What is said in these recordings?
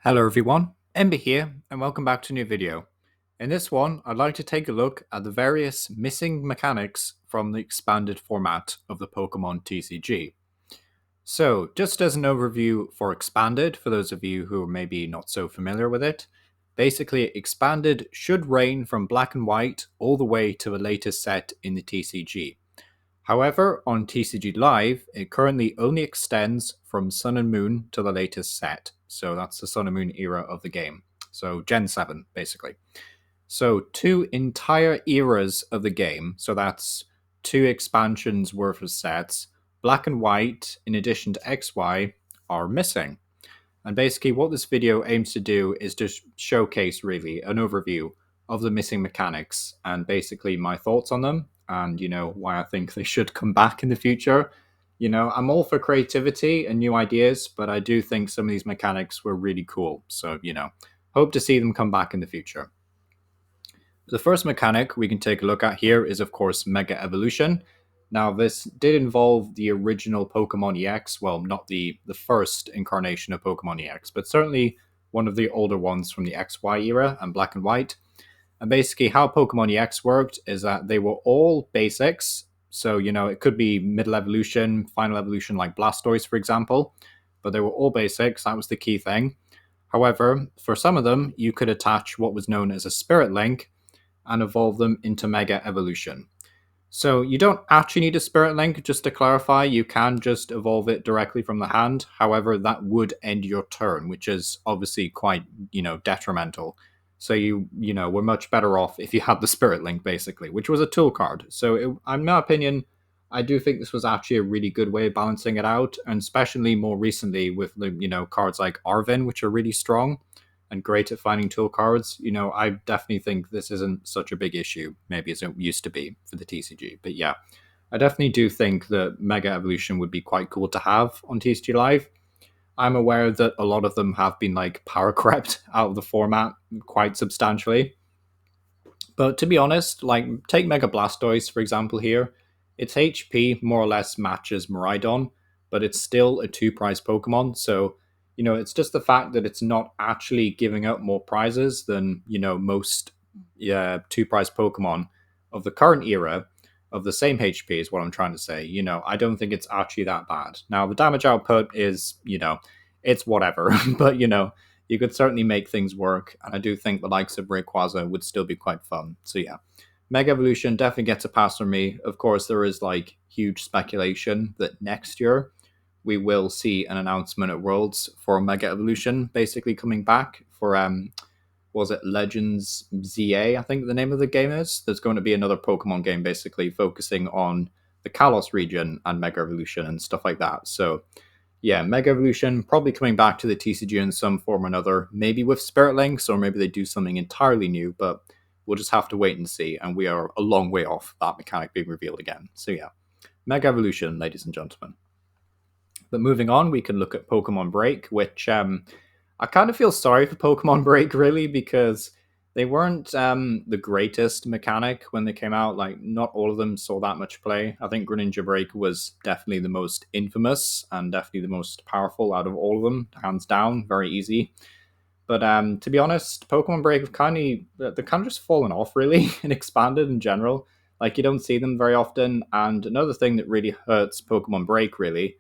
Hello everyone, Ember here, and welcome back to a new video. In this one, I'd like to take a look at the various missing mechanics from the expanded format of the Pokemon TCG. So, just as an overview for Expanded, for those of you who are maybe not so familiar with it, basically Expanded should reign from Black and White all the way to the latest set in the TCG. However, on TCG Live, it currently only extends from Sun and Moon to the latest set. So that's the Sun and Moon era of the game. So Gen 7, basically. So two entire eras of the game. So that's two expansions worth of sets. Black and White, in addition to XY, are missing. And basically, what this video aims to do is just showcase really an overview of the missing mechanics and basically my thoughts on them and, why I think they should come back in the future. I'm all for creativity and new ideas, but I do think some of these mechanics were really cool. So, hope to see them come back in the future. The first mechanic we can take a look at here is, of course, Mega Evolution. Now, this did involve the original Pokemon EX. Well, not the first incarnation of Pokemon EX, but certainly one of the older ones from the XY era and Black and White. And basically, how Pokemon EX worked is that they were all basics. So, it could be middle evolution, final evolution, like Blastoise, for example. But they were all basics. That was the key thing. However, for some of them, you could attach what was known as a Spirit Link and evolve them into Mega Evolution. So you don't actually need a Spirit Link, just to clarify. You can just evolve it directly from the hand. However, that would end your turn, which is obviously quite, detrimental. So we're much better off if you had the Spirit Link, basically, which was a tool card. So in my opinion, I do think this was actually a really good way of balancing it out, and especially more recently with cards like Arvin, which are really strong and great at finding tool cards. I definitely think this isn't such a big issue, maybe as it used to be for the TCG. But yeah, I definitely do think that Mega Evolution would be quite cool to have on TCG Live. I'm aware that a lot of them have been like power crept out of the format quite substantially. But to be honest, like take Mega Blastoise, for example, here. Its HP more or less matches Miraidon, but it's still a two prize Pokemon. So it's just the fact that it's not actually giving out more prizes than, most two prize Pokemon of the current era of the same HP is what I'm trying to say. I don't think it's actually that bad. Now, the damage output is, it's whatever, but, you could certainly make things work. And I do think the likes of Rayquaza would still be quite fun. So, yeah. Mega Evolution definitely gets a pass from me. Of course, there is like huge speculation that next year we will see an announcement at Worlds for Mega Evolution, basically coming back for was it Legends ZA? I think the name of the game is. There's going to be another Pokemon game, basically focusing on the Kalos region and Mega Evolution and stuff like that. So yeah, Mega Evolution probably coming back to the TCG in some form or another, maybe with Spirit Links, or maybe they do something entirely new, but we'll just have to wait and see. And we are a long way off that mechanic being revealed again. So yeah, Mega Evolution, ladies and gentlemen. But moving on, we can look at Pokemon Break, which I kind of feel sorry for Pokemon Break, really, because they weren't the greatest mechanic when they came out. Like, not all of them saw that much play. I think Greninja Break was definitely the most infamous and definitely the most powerful out of all of them, hands down, very easy. But to be honest, Pokemon Break have they're kind of just fallen off, really, and expanded in general. Like, you don't see them very often. And another thing that really hurts Pokemon Break, really,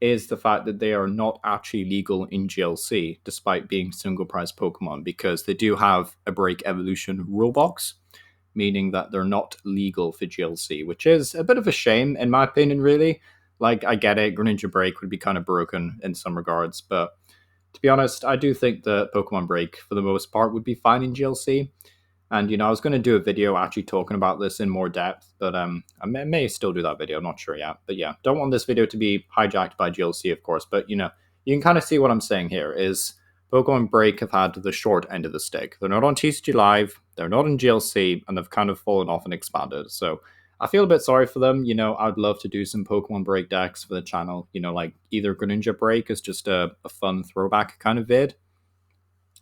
is the fact that they are not actually legal in GLC, despite being single prize Pokemon, because they do have a Break Evolution rule box, meaning that they're not legal for GLC, which is a bit of a shame, in my opinion, really. Like, I get it, Greninja Break would be kind of broken in some regards, but to be honest, I do think that Pokemon Break, for the most part, would be fine in GLC. And I was going to do a video actually talking about this in more depth, but I may still do that video. I'm not sure yet. But yeah, don't want this video to be hijacked by GLC, of course. But you can kind of see what I'm saying here is Pokemon Break have had the short end of the stick. They're not on TCG Live, they're not in GLC, and they've kind of fallen off and expanded. So I feel a bit sorry for them. I'd love to do some Pokemon Break decks for the channel. Like either Greninja Break is just a fun throwback kind of vid,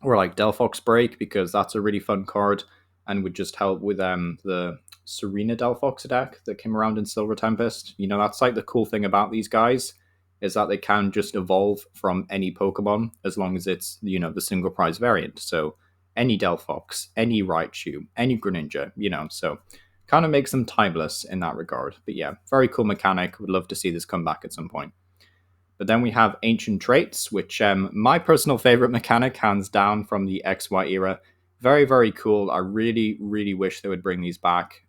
or like Delphox Break, because that's a really fun card and would just help with the Serena Delphox deck that came around in Silver Tempest. That's like the cool thing about these guys is that they can just evolve from any Pokemon as long as it's, the single prize variant. So any Delphox, any Raichu, any Greninja, so kind of makes them timeless in that regard. But yeah, very cool mechanic. Would love to see this come back at some point. But then we have Ancient Traits, which my personal favorite mechanic, hands down, from the XY era. Very, very cool. I really, really wish they would bring these back.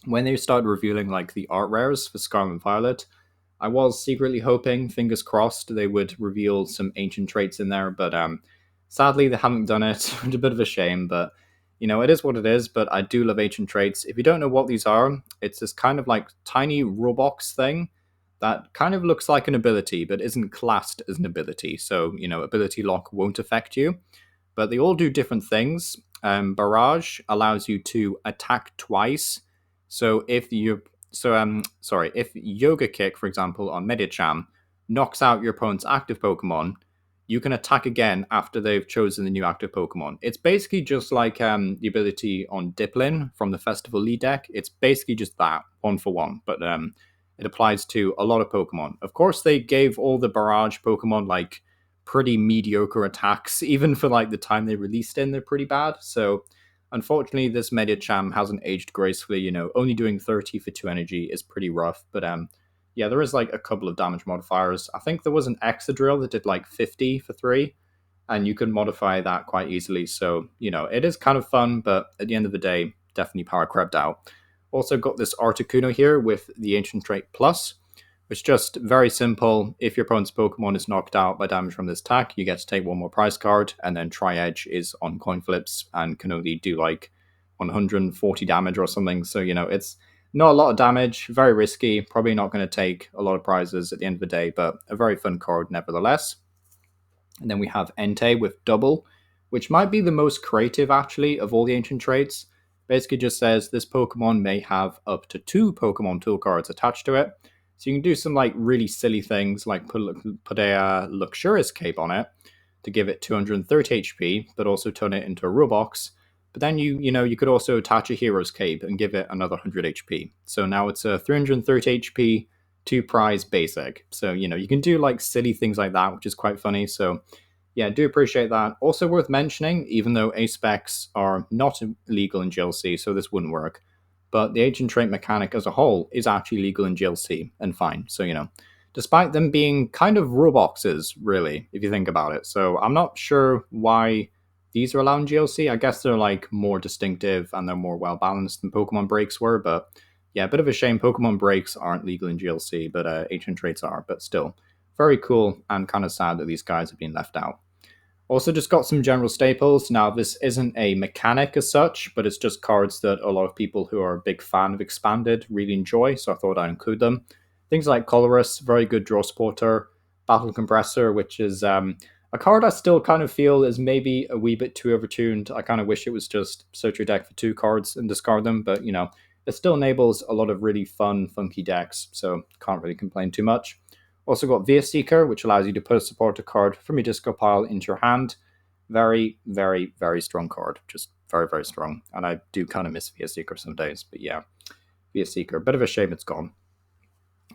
When they started revealing like the art rares for Scarlet and Violet, I was secretly hoping, fingers crossed, they would reveal some ancient traits in there, but sadly they haven't done it. It's a bit of a shame, but it is what it is. But I do love ancient traits. If you don't know what these are, it's this kind of like tiny Roblox thing that kind of looks like an ability, but isn't classed as an ability. So ability lock won't affect you, but they all do different things. Barrage allows you to attack twice. So if Yoga Kick, for example, on Medicham knocks out your opponent's active Pokemon, you can attack again after they've chosen the new active Pokemon. It's basically just like the ability on Diplin from the Festival Lead deck. It's basically just that, one for one, but it applies to a lot of Pokemon. Of course, they gave all the Barrage Pokemon like pretty mediocre attacks, even for like the time they released in, they're pretty bad. So unfortunately, this Medicham hasn't aged gracefully. Only doing 30 for 2 energy is pretty rough. But yeah, there is like a couple of damage modifiers. I think there was an Exadrill that did like 50 for 3, and you can modify that quite easily. So, it is kind of fun, but at the end of the day, definitely power crept out. Also got this Articuno here with the Ancient Trait Plus, which is just very simple. If your opponent's Pokemon is knocked out by damage from this attack, you get to take one more prize card, and then Tri-Edge is on coin flips and can only do like 140 damage or something. So, it's not a lot of damage, very risky, probably not going to take a lot of prizes at the end of the day, but a very fun card nevertheless. And then we have Entei with Double, which might be the most creative actually of all the ancient traits. Basically just says this Pokemon may have up to 2 Pokemon tool cards attached to it. So you can do some like really silly things like put a Luxurious Cape on it to give it 230 HP, but also turn it into a Roblox. But then you could also attach a Hero's Cape and give it another 100 HP. So now it's a 330 HP, 2 prize basic. So you can do like silly things like that, which is quite funny. So yeah, do appreciate that. Also worth mentioning, even though A-Specs are not illegal in GLC, so this wouldn't work, but the ancient trait mechanic as a whole is actually legal in GLC and fine. So, despite them being kind of Robloxes, really, if you think about it. So I'm not sure why these are allowed in GLC. I guess they're like more distinctive and they're more well balanced than Pokemon Breaks were, but yeah, a bit of a shame Pokemon Breaks aren't legal in GLC, but ancient traits are. But still, very cool and kind of sad that these guys have been left out. Also, just got some general staples. Now, this isn't a mechanic as such, but it's just cards that a lot of people who are a big fan of Expanded really enjoy, so I thought I'd include them. Things like Colorus, very good draw supporter. Battle Compressor, which is a card I still kind of feel is maybe a wee bit too overtuned. I kind of wish it was just search your deck for 2 cards and discard them, but it still enables a lot of really fun, funky decks, so can't really complain too much. Also got Via Seeker, which allows you to put a supporter card from your discard pile into your hand. Very, very, very strong card. Just very, very strong. And I do kind of miss Via Seeker some days. But yeah, Via Seeker. Bit of a shame it's gone.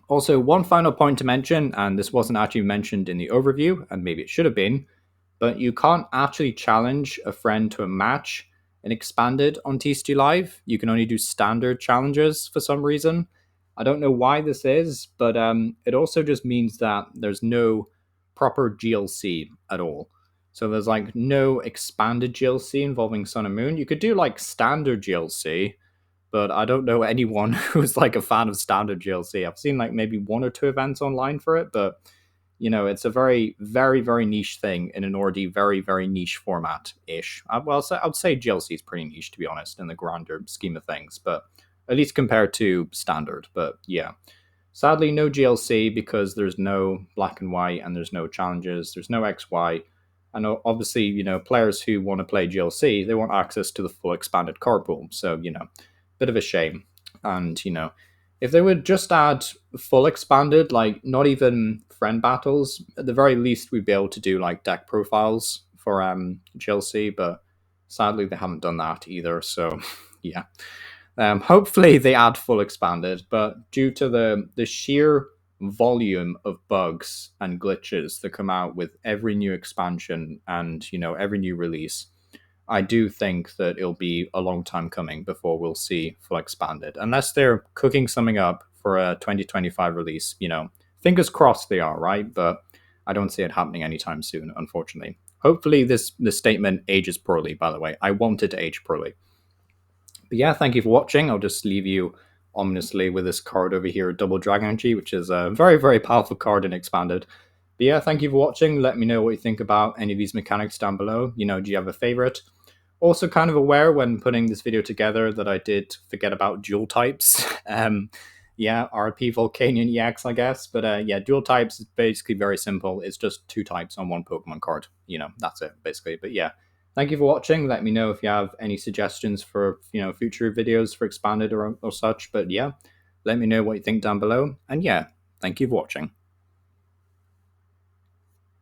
Also, one final point to mention, and this wasn't actually mentioned in the overview, and maybe it should have been, but you can't actually challenge a friend to a match in Expanded on TCG Live. You can only do standard challenges for some reason. I don't know why this is, but it also just means that there's no proper GLC at all. So there's like no expanded GLC involving Sun and Moon. You could do like standard GLC, but I don't know anyone who's like a fan of standard GLC. I've seen like maybe 1 or 2 events online for it, but it's a very, very, very niche thing in an already very, very niche format-ish. Well, I'd say GLC is pretty niche, to be honest, in the grander scheme of things, but at least compared to standard. But yeah, sadly, no GLC because there's no black and white and there's no challenges, there's no XY. And obviously, players who want to play GLC, they want access to the full expanded card pool. So, bit of a shame. And, if they would just add full expanded, like not even friend battles, at the very least we'd be able to do like deck profiles for GLC, but sadly they haven't done that either. So yeah. Hopefully they add full expanded, but due to the sheer volume of bugs and glitches that come out with every new expansion and, every new release, I do think that it'll be a long time coming before we'll see full expanded, unless they're cooking something up for a 2025 release. Fingers crossed they are, right? But I don't see it happening anytime soon, unfortunately. Hopefully, this statement ages poorly. By the way, I want it to age poorly. But yeah, thank you for watching. I'll just leave you ominously with this card over here, Double Dragon Energy, which is a very, very powerful card and expanded. But yeah, thank you for watching. Let me know what you think about any of these mechanics down below. Do you have a favorite? Also kind of aware when putting this video together that I did forget about dual types. Yeah, RP Volcanion EX, I guess. But yeah, dual types is basically very simple. It's just 2 types on 1 Pokemon card. That's it, basically. But yeah, thank you for watching. Let me know if you have any suggestions for, future videos for expanded or such. But yeah, let me know what you think down below. And yeah, thank you for watching.